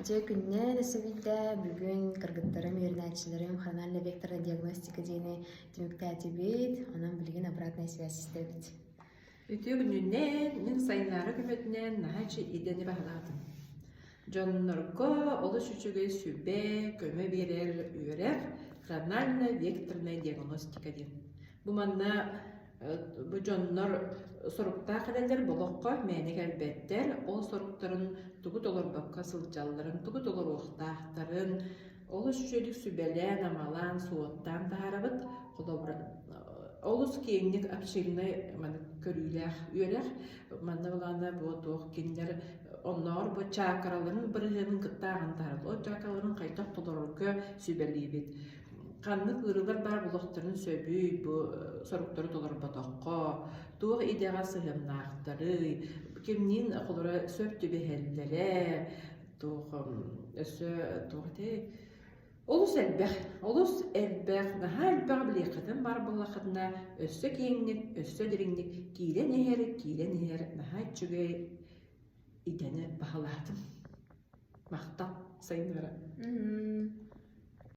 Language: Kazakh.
Ача күннен өсөбүддэ бүгүн кыргыттарым, ериначыларым хрональный векторный диагностика дейни түмүктәтибит, онан билген обратная связь истебит. Ütü gününden min sayınları kömötünen nahaçı ideni bahladın. Jonnorgo oluş üçüge sübe kömö birer ürer хрональная векторная диагностика ден. Bu manna bu jonnor sorukta kadar bolokko menek elbetler o sorukların tugut olur bakka sılcaların tugut olur oxtahtarın oluş üçüdük sübelen amalan suottan taharabıt Олус кеңник общильный мана көрүлэх үөрэх манна баланда бу туох киндер оннор бу чакраларын биринен кыттагын тарат о чакраларын кайтак тодорорго сүбелибит канны кырылар бар булактарын сөбүй бу соруктары толор батакка туох идега сыгымнактары кимнин холора сөптү бехеллере туох өсө туохте Олус элбэх, наха элбэх билиэхэтэн бар буллахытына өссө киңник, өссө диринник, киилен эһэр, наха чүгэй идени бахалаатым. Мактап сайыныра.